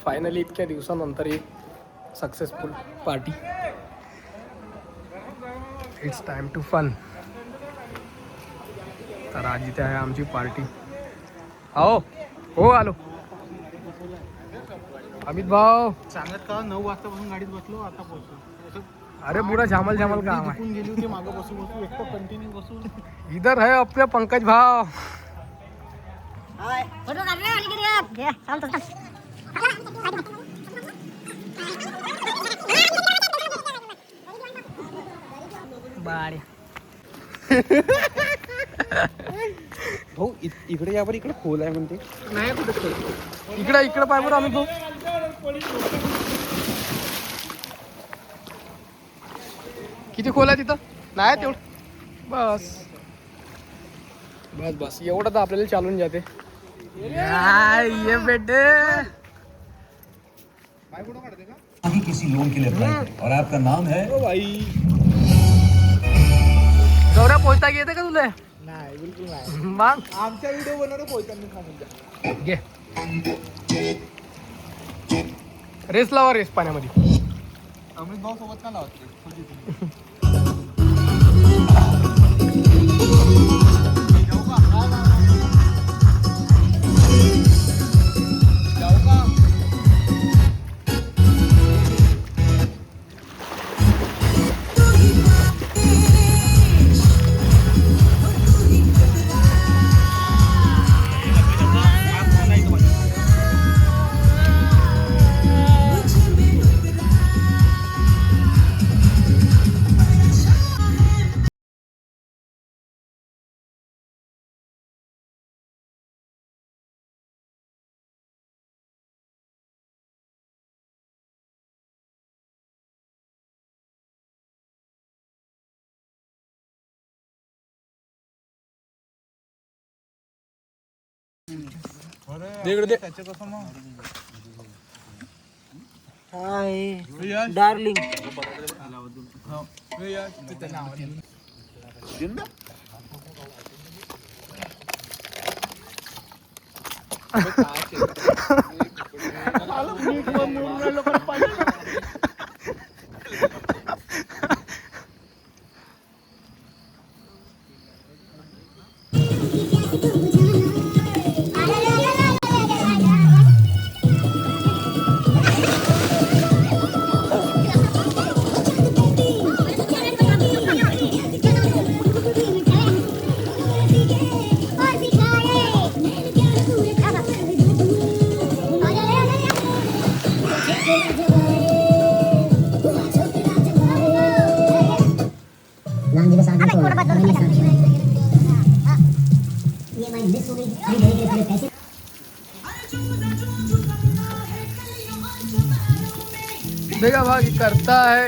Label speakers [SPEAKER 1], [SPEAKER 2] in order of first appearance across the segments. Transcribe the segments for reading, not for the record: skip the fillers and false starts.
[SPEAKER 1] Finally इतक्या दिवसानंतर एक successful party. It's time to fun. तर आज इथे आहे आमची पार्टी. हो आलो. अमित भाऊ
[SPEAKER 2] सांगत का 9 वाजतापासून गाडीत बसलो, आता पोहोचलो.
[SPEAKER 1] अरे पूरा झामल काम आहे.
[SPEAKER 2] गेली होती मागं बसून एकटं कंटिन्यू बसून.
[SPEAKER 1] इधर है अपने पंकज भाव.
[SPEAKER 2] भाऊ इकडे यावर इकडे खोल आहे म्हणते.
[SPEAKER 1] नाही कुठे खोल. इकडे पाय बरं आम्ही भाऊ. किती खोल आहे तिथं? नाही तेवढं. बस एवढं तर आपल्याला चालून जाते. ये बेटे
[SPEAKER 3] किसी लोन के लिए अप्लाई करें और आपका नाम है
[SPEAKER 2] भाई.
[SPEAKER 1] गौऱ्या पोहोचता येते का तुला?
[SPEAKER 2] नाही बिलकुल नाही.
[SPEAKER 1] मग
[SPEAKER 2] आमच्या व्हिडिओ बनवलं पोहोचताना सांगून द्या.
[SPEAKER 1] घे रेस लावा. रेस पाण्यामध्ये.
[SPEAKER 2] अमित भाऊ सोबत का लावत?
[SPEAKER 4] डार्लिंग
[SPEAKER 1] देखा भाग करता है.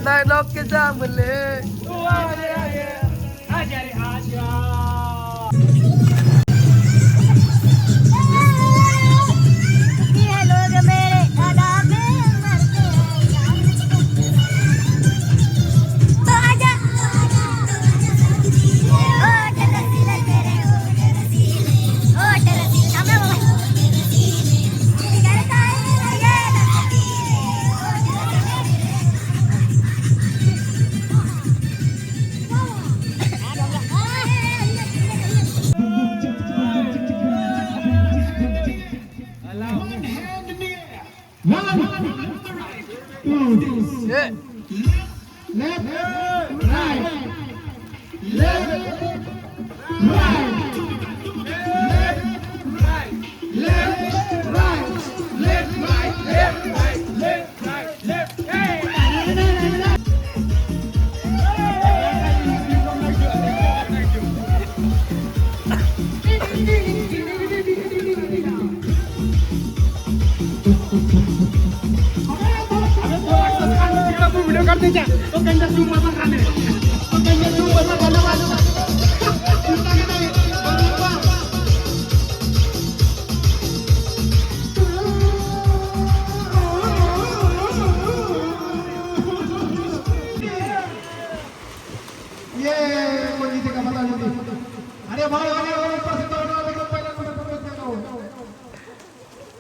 [SPEAKER 1] नहीं लोग के सामने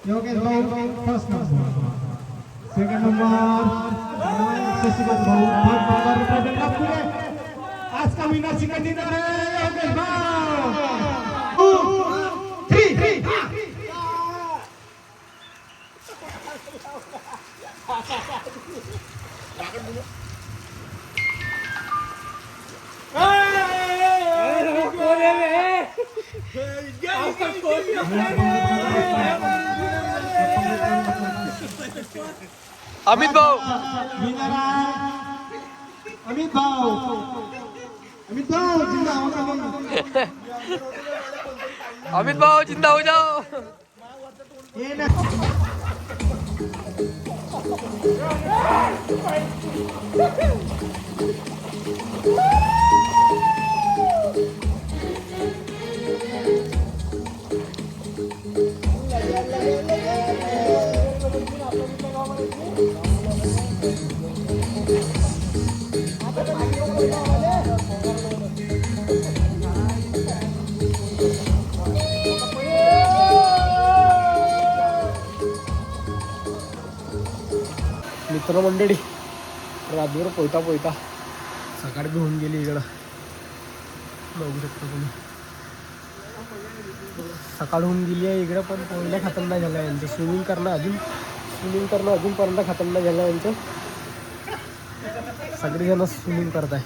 [SPEAKER 4] योगेश भाऊ first number, second number Shashikant भाऊ, थर्ड नंबर रिप्रेझेंट नागपूर. आज का विनर चिकन डिनर है योगेश भाऊ. 2 3
[SPEAKER 1] अमित भाऊ
[SPEAKER 4] विनर आहे अमित भाऊ. अमित भाऊ जिंदाबाद.
[SPEAKER 1] अमित भाऊ जिंदा हो जाओ.
[SPEAKER 4] ये ना
[SPEAKER 1] मित्रमंडळी रातभर पोयता पोयता सकाळी बी होऊन गेली इकडं. बघू शकता तुम्ही सकाळ होऊन गेली आहे इकडं, पण पोहल्या खतम नाही झालं यांचं. स्विमिंग करणं अजूनपर्यंत खतम नाही झालं यांचं. सगळेजण स्विमिंग करत आहे.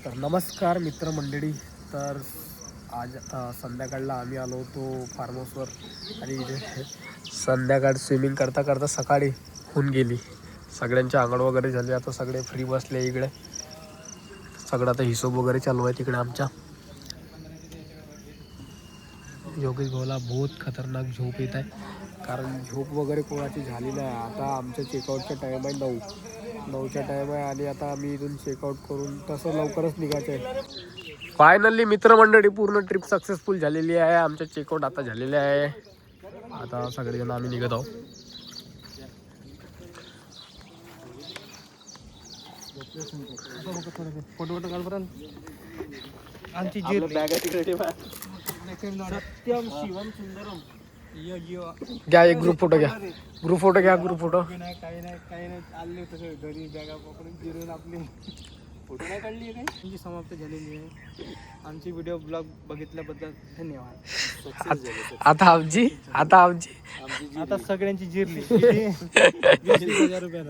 [SPEAKER 1] तर नमस्कार मित्रमंडळी. तर आज संध्याकाळला आम्ही आलो होतो फार्म हाऊसवर आणि इथे संध्याकाळ स्विमिंग करता करता सकाळी होऊन गेली. सगळ्यांचे आंघोळ वगैरे झाले. आता सगळे फ्री बसले इकडे. सगळं आता हिशोब वगैरे चालू आहे तिकडे आमच्या. योगेश भाऊला बहुत खतरनाक झोप येत आहे, कारण झोप वगैरे कोणाची झाली नाही. आता आमच्या चेकआउटचा टाईम आहे 9चा टाईम आहे आणि आता आम्ही इथून चेकआउट करून तसं लवकरच निघायचं आहे. फायनली मित्रमंडळी पूर्ण ट्रिप सक्सेसफुल झालेली आहे. आमचं चेकआउट आता झालेलं आहे. आता सगळेजण आम्ही निघत आहोत. फोटो काढ बरं.
[SPEAKER 2] आमची जी बॅग सत्यम शिवम सुंदरम.
[SPEAKER 1] घ्या एक ग्रुप फोटो घ्या. ग्रुप फोटो
[SPEAKER 4] काही नाही आले होते घरी बॅगा पकडून फिरून आपली फोटो नाही काढली काही. आमची समाप्त झालेली आहे. आमची व्हिडिओ ब्लॉग बघितल्याबद्दल धन्यवाद.
[SPEAKER 1] आता आमची
[SPEAKER 4] आता सगळ्यांची जिरली. 20,000 रुपये